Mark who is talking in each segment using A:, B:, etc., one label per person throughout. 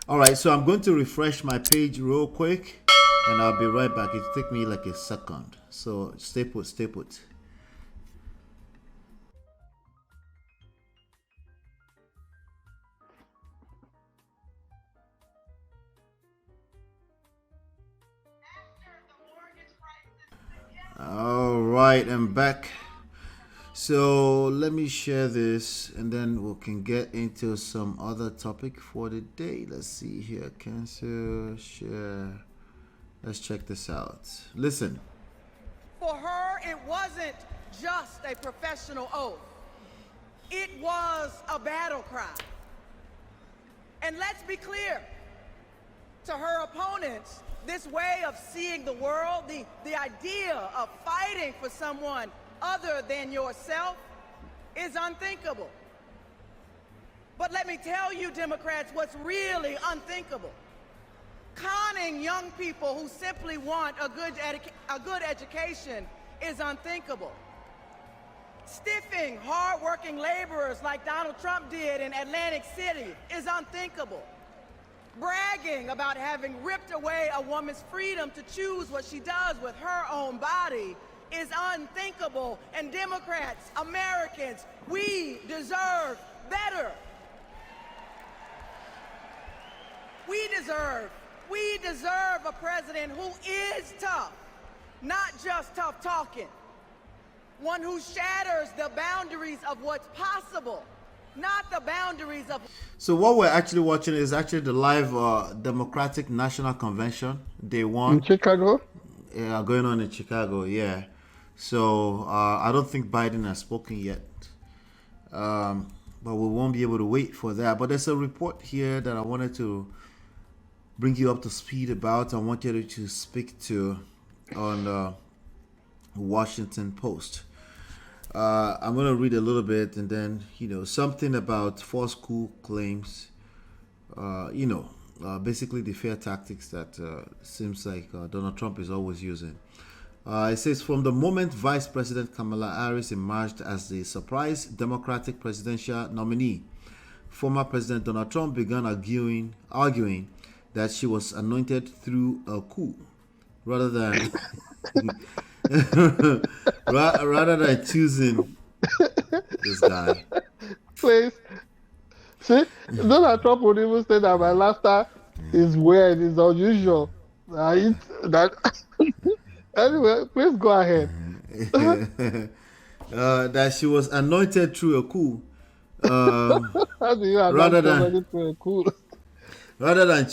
A: All right, so I'm going to refresh my page real quick, and I'll be right back. It'll take me like a second. So stay put, stay put. All right, I'm back. So let me share this, and then we can get into some other topic for the day. Let's see here. Cancel, share. Let's check this out. Listen.
B: For her, it wasn't just a professional oath. It was a battle cry. And let's be clear, to her opponents, this way of seeing the world, the idea of fighting for someone other than yourself is unthinkable. But let me tell you, Democrats, what's really unthinkable. Conning young people who simply want a good education is unthinkable. Stiffing hard-working laborers like Donald Trump did in Atlantic City is unthinkable. Bragging about having ripped away a woman's freedom to choose what she does with her own body is unthinkable. And Democrats, Americans, we deserve better. We deserve a president who is tough, not just tough talking. One who shatters the boundaries of what's possible, not the boundaries of...
A: So what we're actually watching is actually the live Democratic National Convention, day one.
C: In Chicago?
A: Yeah, going on in Chicago, yeah. So I don't think Biden has spoken yet. But we won't be able to wait for that. But there's a report here that I wanted to bring you up to speed about. I want you to speak to on Washington Post. I'm going to read a little bit, and then, something about false coup claims, basically the fear tactics that seems like Donald Trump is always using. It says, from the moment Vice President Kamala Harris emerged as the surprise Democratic presidential nominee, former President Donald Trump began arguing that she was anointed through a coup rather than rather than choosing this guy.
C: Please. See, Donald Trump would even say that my laughter is weird, is unusual. Anyway, please go ahead.
A: That she was anointed through a coup.
C: How do you
A: rather
C: than through a coup?
A: rather than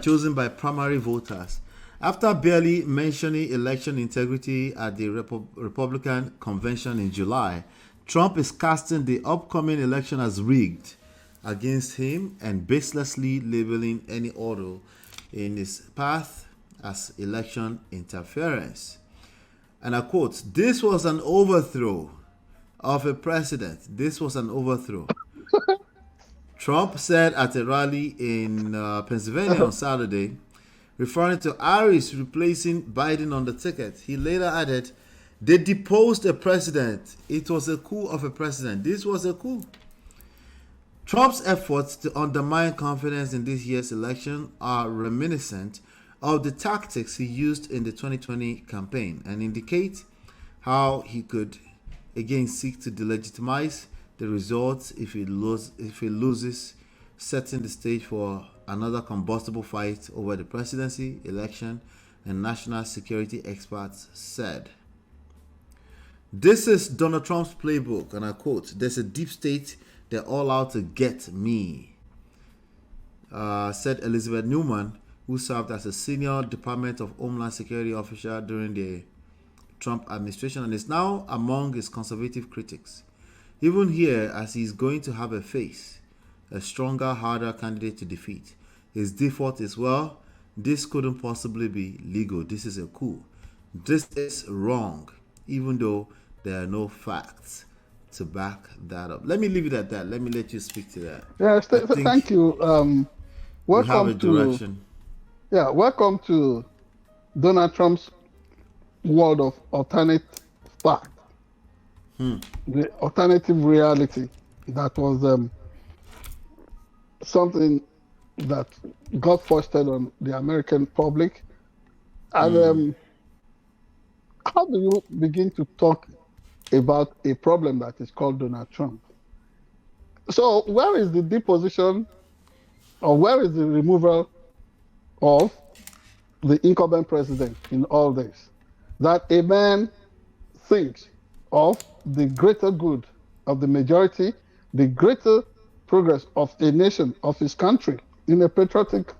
A: chosen by primary voters. After barely mentioning election integrity at the Republican convention in July, Trump is casting the upcoming election as rigged against him and baselessly labeling any order in his path as election interference. And I quote, "This was an overthrow of a president. This was an overthrow." Trump said at a rally in Pennsylvania on Saturday, referring to Harris replacing Biden on the ticket. He later added, "They deposed a president. It was a coup of a president. This was a coup." Trump's efforts to undermine confidence in this year's election are reminiscent of the tactics he used in the 2020 campaign and indicate how he could again seek to delegitimize the results if he loses, setting the stage for another combustible fight over the presidency, election, and national security, experts said. This is Donald Trump's playbook, and I quote, "There's a deep state, they're all out to get me," said Elizabeth Newman, who served as a senior Department of Homeland Security officer during the Trump administration and is now among his conservative critics. Even here, as he's going to have a face, a stronger, harder candidate to defeat. His default is, well, this couldn't possibly be legal. This is a coup. This is wrong, even though there are no facts to back that up. Let me leave it at that. Let me let you speak to that.
C: Yes, thank you.
A: We have a direction.
C: Welcome to Donald Trump's world of alternate fact. The alternative reality that was something that got foisted on the American public. And how do you begin to talk about a problem that is called Donald Trump? So where is the deposition or where is the removal of the incumbent president in all this? That a man thinks of the greater good of the majority, the greater progress of a nation, of his country, in a patriotic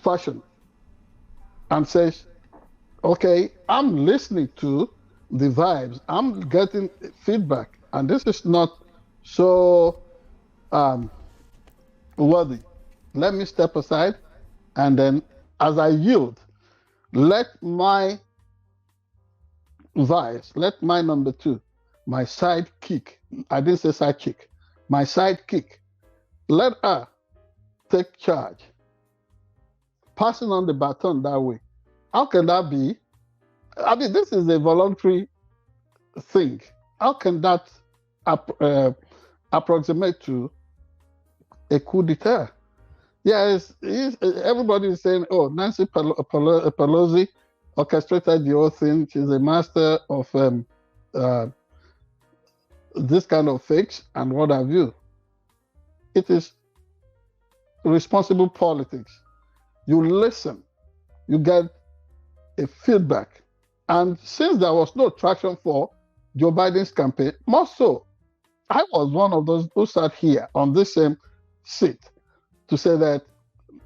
C: fashion, and says, okay, I'm listening to the vibes, I'm getting feedback, and this is not so worthy. Let me step aside, and then as I yield, let my vice, let my number two, my sidekick, I didn't say side chick, my sidekick, let her take charge, passing on the baton that way. How can that be? I mean, this is a voluntary thing. How can that approximate to a coup d'etat? Yes, everybody is saying, oh, Nancy Pelosi orchestrated the whole thing. She's a master of this kind of fakes and what have you. It is responsible politics. You listen, you get a feedback. And since there was no traction for Joe Biden's campaign, more so, I was one of those who sat here on this same seat to say that,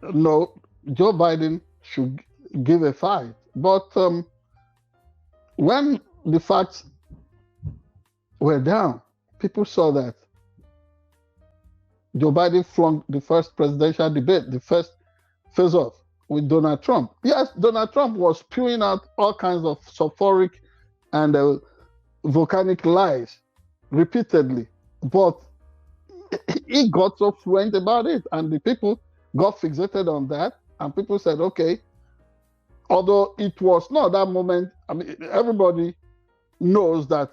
C: no, Joe Biden should give a fight. But when the facts were down, people saw that Joe Biden flunked the first presidential debate, the first face-off with Donald Trump. Yes, Donald Trump was spewing out all kinds of sulfuric and volcanic lies repeatedly, but he got so fluent about it, and the people got fixated on that, and people said, okay, although it was not that moment, I mean, everybody knows that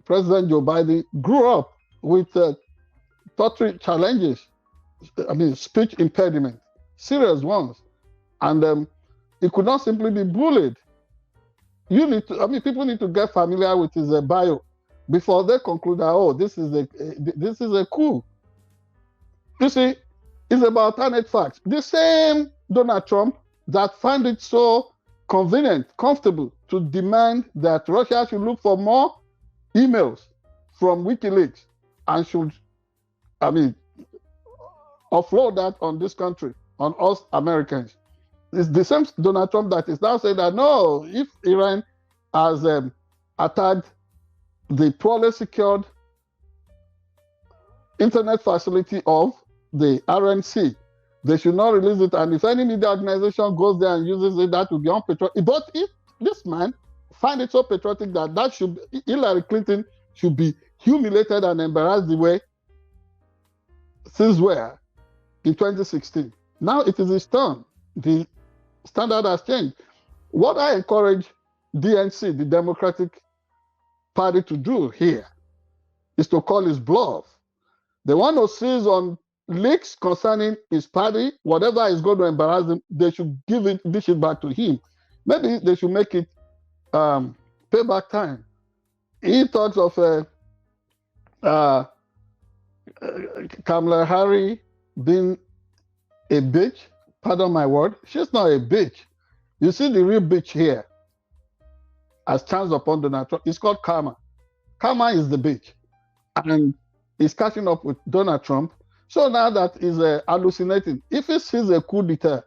C: President Joe Biden grew up with torture challenges, I mean, speech impediment, serious ones, and it could not simply be bullied. You need to, I mean, people need to get familiar with his bio before they conclude that, oh, this is a coup. You see, it's about alternate facts. The same Donald Trump that found it so convenient, comfortable to demand that Russia should look for more emails from WikiLeaks and should, I mean, offload that on this country, on us Americans. It's the same Donald Trump that is now saying that, no, if Iran has attacked the poorly secured internet facility of the RNC, they should not release it. And if any media organization goes there and uses it, that will be unpatriotic. But if this man find it so patriotic that should be, Hillary Clinton should be humiliated and embarrassed the way things were in 2016. Now it is his turn. The standard has changed. What I encourage DNC, the Democratic Party, to do here is to call his bluff. They want to seize on leaks concerning his party. Whatever is going to embarrass them, they should dish it back to him. Maybe they should make it payback time. He talks of Kamala Harris being a bitch. Pardon my word. She's not a bitch. You see the real bitch here as chance upon Donald Trump. It's called karma. Karma is the bitch. And he's catching up with Donald Trump. So now that is hallucinating. If he sees a coup d'etat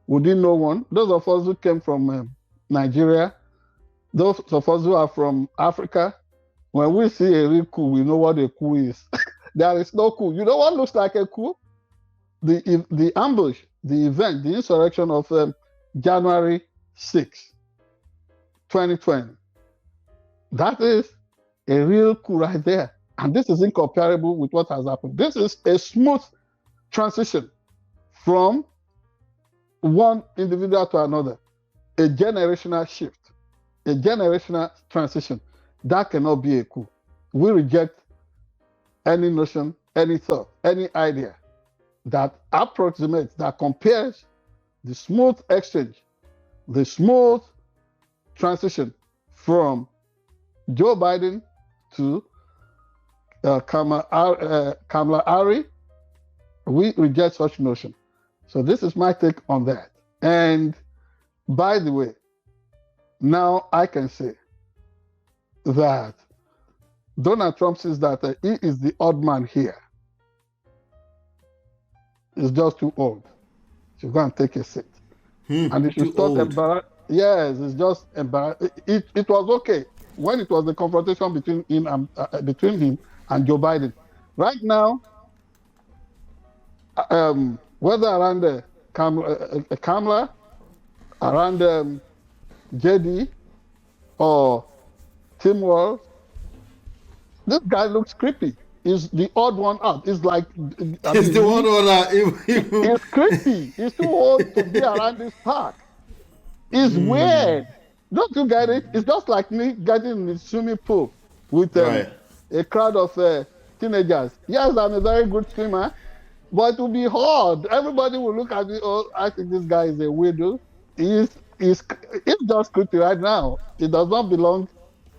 C: within no one, those of us who came from Nigeria, those of us who are from Africa, when we see a real coup, we know what a coup is. There is no coup. You know what looks like a coup? The ambush, the event, the insurrection of January 6, 2020. That is a real coup right there. And this is incomparable with what has happened. This is a smooth transition from one individual to another, a generational shift, a generational transition. That cannot be a coup. We reject any notion any thought, any idea that approximates, that compares the smooth exchange, the smooth transition from Joe Biden to Kamala Harris. We reject such notion. So this is my take on that. And by the way, now I can say that Donald Trump says that he is the odd man here. He's just too old. So go and take a seat. And he should stop embarrassing. Yes, it's just embarrassing. It was okay when it was the confrontation between him and Joe Biden. Right now, whether around Kamala, around JD, or Tim Walz, this guy looks creepy. He's the odd one out. He's like
A: he's the one out.
C: He's creepy. He's too old to be around this park. It's weird. Don't you get it? It's just like me getting in the swimming pool with a crowd of teenagers. Yes, I'm a very good swimmer, but it will be hard. Everybody will look at me. Oh, I think this guy is a weirdo. He's just creepy right now. He does not belong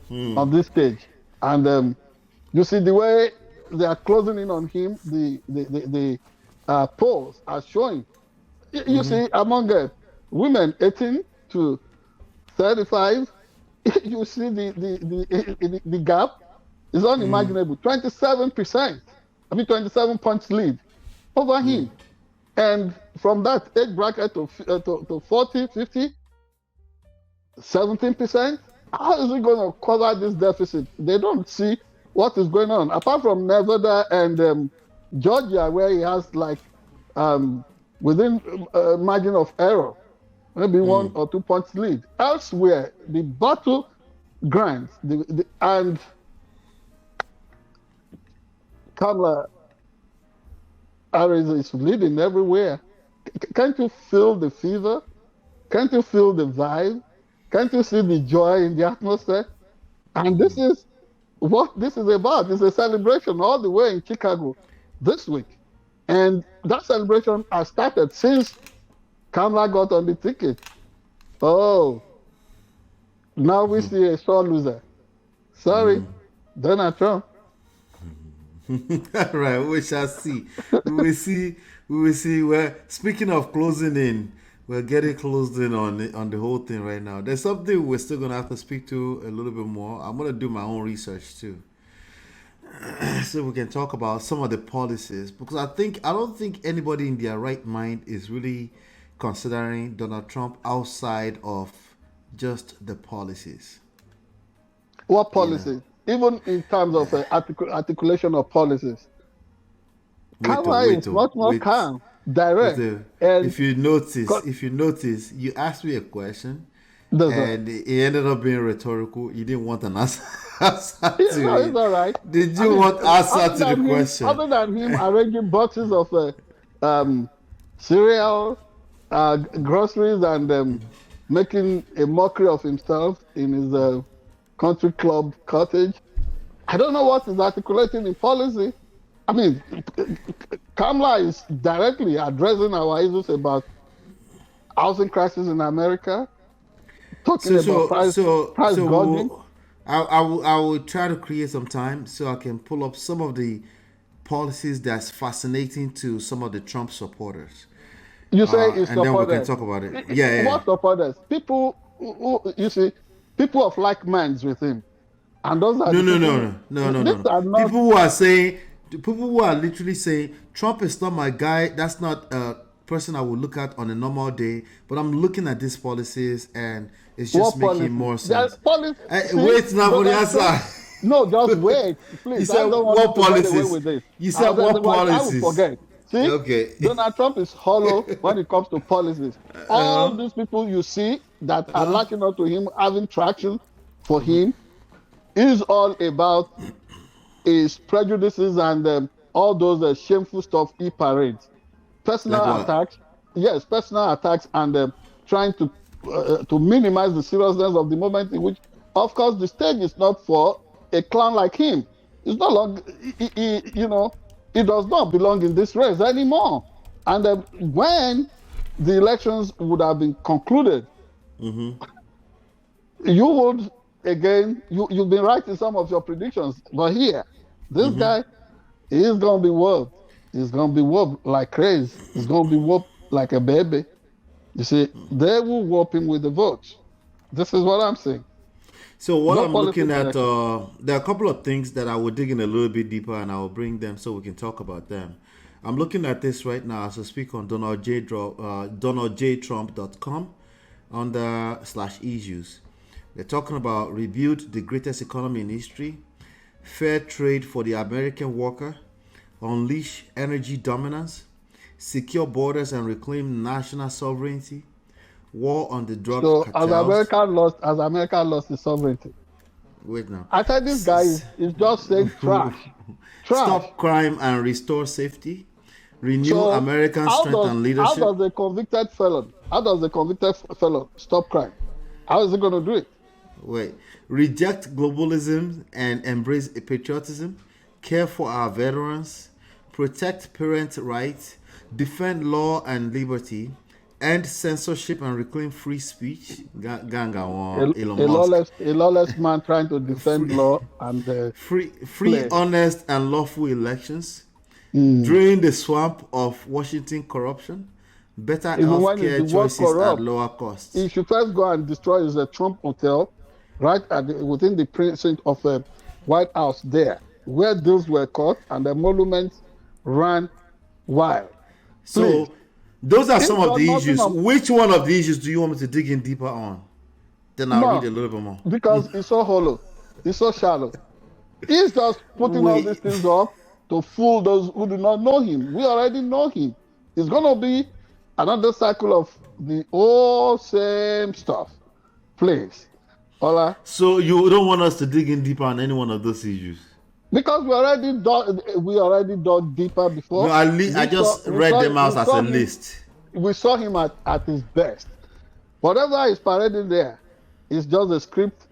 C: on this stage. And you see the way they are closing in on him. The polls are showing. You see, among women 18 to 35, you see the gap is unimaginable. 27%. 27 points lead over him. And from that age bracket to 40, 50, 17%, how is he going to cover this deficit? They don't see what is going on. Apart from Nevada and Georgia, where he has like within margin of error, maybe 1 or 2 points lead. Elsewhere, the battle grounds, and Kamala Harris is leading everywhere. Can't you feel the fever? Can't you feel the vibe? Can't you see the joy in the atmosphere? And this is what this is about. It's a celebration all the way in Chicago this week. And that celebration has started since Kamala got on the ticket. Oh, now we see a sore loser. Sorry, Donald Trump.
A: Right, we shall see. We will see. We will see. Well, speaking of closing in, we're getting closed in on the whole thing right now. There's something we're still gonna have to speak to a little bit more. I'm gonna do my own research too, so we can talk about some of the policies, because I don't think anybody in their right mind is really considering Donald Trump outside of just the policies.
C: What policies? Even in terms of articulation of policies. Kamala is much more calm, direct. And
A: if you notice, you asked me a question, and it ended up being rhetorical. You didn't want an answer.
C: It's all right.
A: Did you want answer to the question?
C: Other than him arranging boxes of cereal, groceries, and making a mockery of himself in his country club cottage, I don't know what is articulating in policy. I mean, Kamala is directly addressing our issues about housing crisis in America, talking about price gouging.
A: I will try to create some time so I can pull up some of the policies that's fascinating to some of the Trump supporters.
C: You say it's
A: and then we can talk about it. Yeah.
C: What supporters? People who, you see, people of like minds with him. And those are
A: no. People who are literally saying Trump is not my guy. That's not a person I would look at on a normal day. But I'm looking at these policies and it's just making more sense. Wait now for the answer.
C: No, just wait, please.
A: You said what policies? You said what policies?
C: I will forget. See,
A: okay.
C: Donald Trump is hollow when it comes to policies. All these people you see that are latching on to him, having traction for him, is all about his prejudices and all those shameful stuff he parades. Personal attacks, and trying to minimize the seriousness of the moment in which, of course, the stage is not for a clown like him. It's not long, He does not belong in this race anymore. And when the elections would have been concluded, you would, again, you've been right in some of your predictions. But here, this guy, he's going to be whooped. He's going to be whooped like crazy. He's going to be whooped like a baby. You see, they will whoop him with the votes. This is what I'm saying.
A: So what
C: No
A: I'm looking at,
C: politics
A: there are a couple of things that I will dig in a little bit deeper, and I will bring them so we can talk about them. I'm looking at this right now as I speak on DonaldJTrump.com /issues. They're talking about rebuild the greatest economy in history, fair trade for the American worker, unleash energy dominance, secure borders and reclaim national sovereignty, war on the drug
C: So
A: cartels.
C: as America lost its sovereignty.
A: Wait now.
C: I said this guy is just saying trash. Trash.
A: Stop crime and restore safety. Renew
C: So
A: American strength and leadership.
C: How does a convicted felon stop crime? How is he going to do it?
A: Wait. Reject globalism and embrace patriotism. Care for our veterans. Protect parent rights. Defend law and liberty. End censorship and reclaim free speech. Elon Musk.
C: A lawless man trying to defend law and
A: free, honest, and lawful elections. Drain the swamp of Washington corruption. Better healthcare choices at lower costs.
C: He should first go and destroy the Trump Hotel, right within the precinct of the White House there, where deals were cut and the monuments ran wild.
A: So,
C: Please.
A: Those are some of the issues. Which one of the issues do you want me to dig in deeper on? Then I'll read a little bit more.
C: Because it's so hollow. It's so shallow. He's just putting all these things up to fool those who do not know him. We already know him. It's going to be another cycle of the old same stuff. Please. Hola.
A: So you don't want us to dig in deeper on any one of those issues?
C: Because we already dug deeper before.
A: No, I just read them out as a list.
C: We saw him at his best. Whatever is parading there is just a script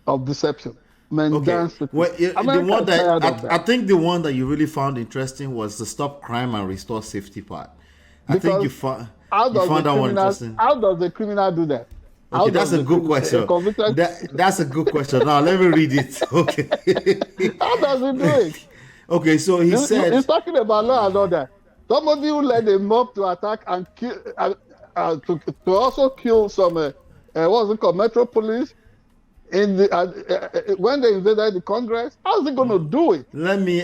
C: of deception.
A: Okay. Well, the one that I think the one that you really found interesting was the stop crime and restore safety part. I think you found that one interesting.
C: How does the criminal do that?
A: Okay, that's a good question. That's a good question. Now let me read it. Okay.
C: How does he do it?
A: Okay, so he said
C: he's talking about law and order. Somebody who led a mob to attack and kill, to also kill some what's it called, Metro Police in the when they invaded the Congress. How's he going to do it?
A: Let me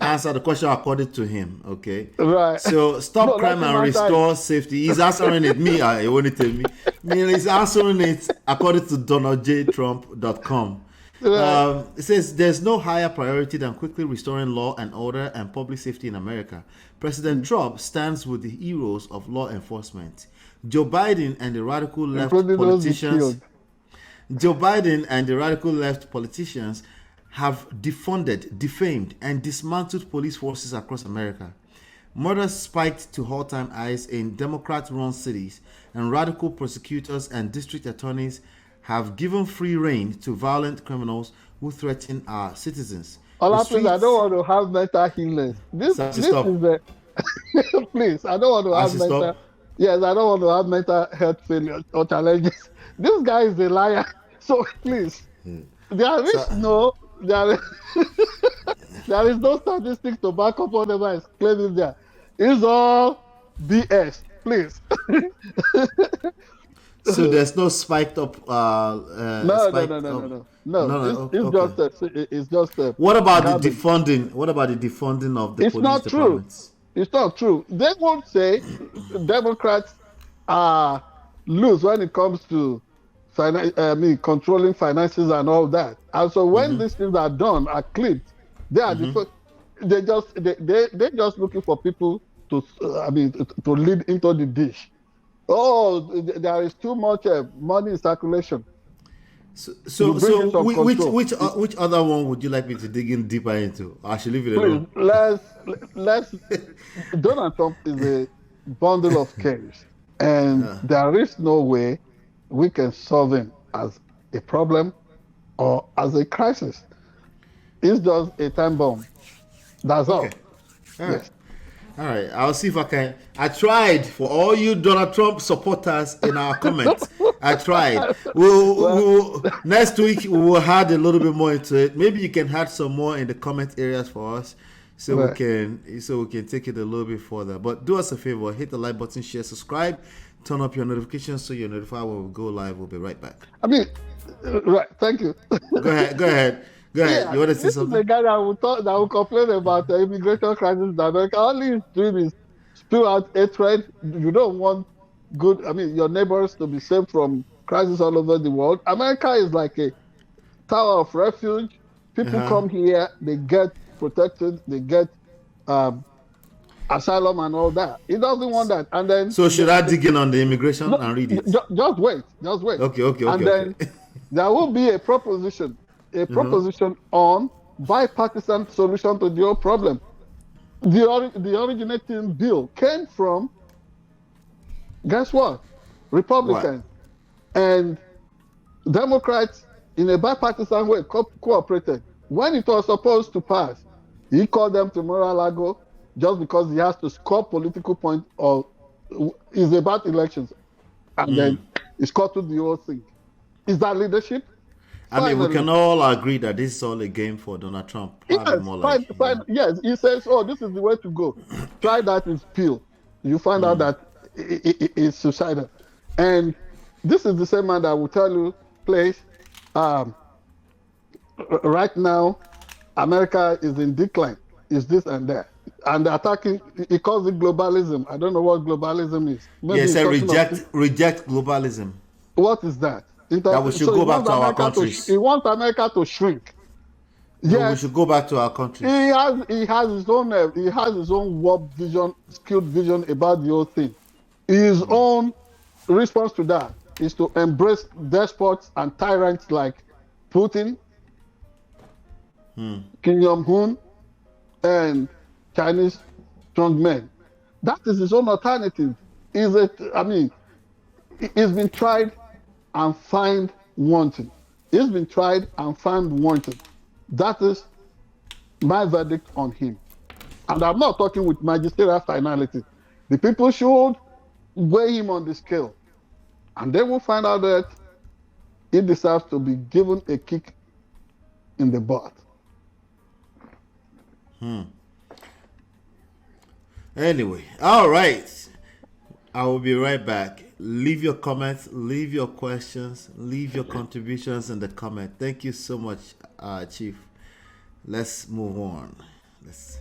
A: answer the question according to him. Okay.
C: Right.
A: So stop crime and restore safety. He's answering it. He won't tell me. He's answering it according to DonaldJTrump.com. Right. It says there's no higher priority than quickly restoring law and order and public safety in America. President Trump stands with the heroes of law enforcement. Joe Biden and the radical left politicians. Joe Biden and the radical left politicians have defunded, defamed, and dismantled police forces across America. Murders spiked to all-time highs in Democrat-run cities, and radical prosecutors and district attorneys have given free rein to violent criminals who threaten our citizens.
C: I don't want to have mental illness. This is the please. I don't want to have mental. Yes, I don't want to have mental health failure or challenges. This guy is a liar. So please, there is no statistics to back up whatever is claiming there. It's all BS. Please.
A: So there's no spiked up.
C: No. It's just.
A: What about the defunding? What about the defunding of the police departments?
C: It's not true. They won't say Democrats are loose when it comes to controlling finances and all that. And so when these things are done, are clipped, they are they just looking for people to lead into the dish. Oh, there is too much money in circulation.
A: So which other one would you like me to dig in deeper into? I should leave it alone.
C: Let's Donald Trump is a bundle of chaos, and there is no way we can solve him as a problem or as a crisis. It's just a time bomb. That's
A: Okay.
C: all.
A: All right.
C: Yes.
A: All right. I'll see if I can. I tried for all you Donald Trump supporters in our comments. I tried. Next week we will add a little bit more into it. Maybe you can add some more in the comment areas for us, so we
C: Right.
A: can take it a little bit further. But do us a favor: hit the like button, share, subscribe, turn up your notifications so you're notified when we go live. We'll be right back.
C: I mean, right. Thank you.
A: Go ahead. Go ahead. Go ahead.
C: Yeah,
A: You want to say
C: this is the
A: something?
C: guy that will complain about the immigration crisis in America. All he's doing is spew out hatred. You don't want good. I mean, your neighbors to be saved from crisis all over the world. America is like a tower of refuge. People
A: Uh-huh.
C: come here, they get protected, they get um, asylum and all that. He doesn't want that. And then
A: So should I dig in on the immigration
C: no,
A: and read it?
C: just wait, just wait.
A: Okay.
C: And then there will be a proposition on bipartisan solution to the whole problem. The originating bill came from, guess what? Republicans and Democrats in a bipartisan way cooperated. When it was supposed to pass, he called them to Mar-a-Lago just because he has to score political points or is about elections. And then he scuttled the whole thing. Is that leadership?
A: I mean, we
C: Finally.
A: can all agree that this is all a game for Donald Trump. Probably
C: Yes,
A: more like,
C: yes. He says, "Oh, this is the way to go. Try that with pill." You find out that it's suicidal, and this is the same man that will tell you, "Please, right now, America is in decline. Is this and that, and they're attacking. He calls it globalism. I don't know what globalism is. Maybe
A: yes,
C: it's talking
A: reject globalism.
C: what is that?
A: That we should go back to our countries.
C: He wants America to shrink.
A: No,
C: Yes.
A: we should go back to our countries.
C: He has his own warped vision, skewed vision about the whole thing. His own response to that is to embrace despots and tyrants like Putin, Kim Jong-un, and Chinese strongmen. That is his own alternative. He's been tried and found wanting. He's been tried and found wanting. That is my verdict on him. And I'm not talking with magisterial finality. The people should weigh him on the scale. And they will find out that he deserves to be given a kick in the butt.
A: Anyway, all right. I will be right back. Leave your comments, leave your questions, leave your contributions in the comment. Thank you so much, Chief. Let's move on. Let's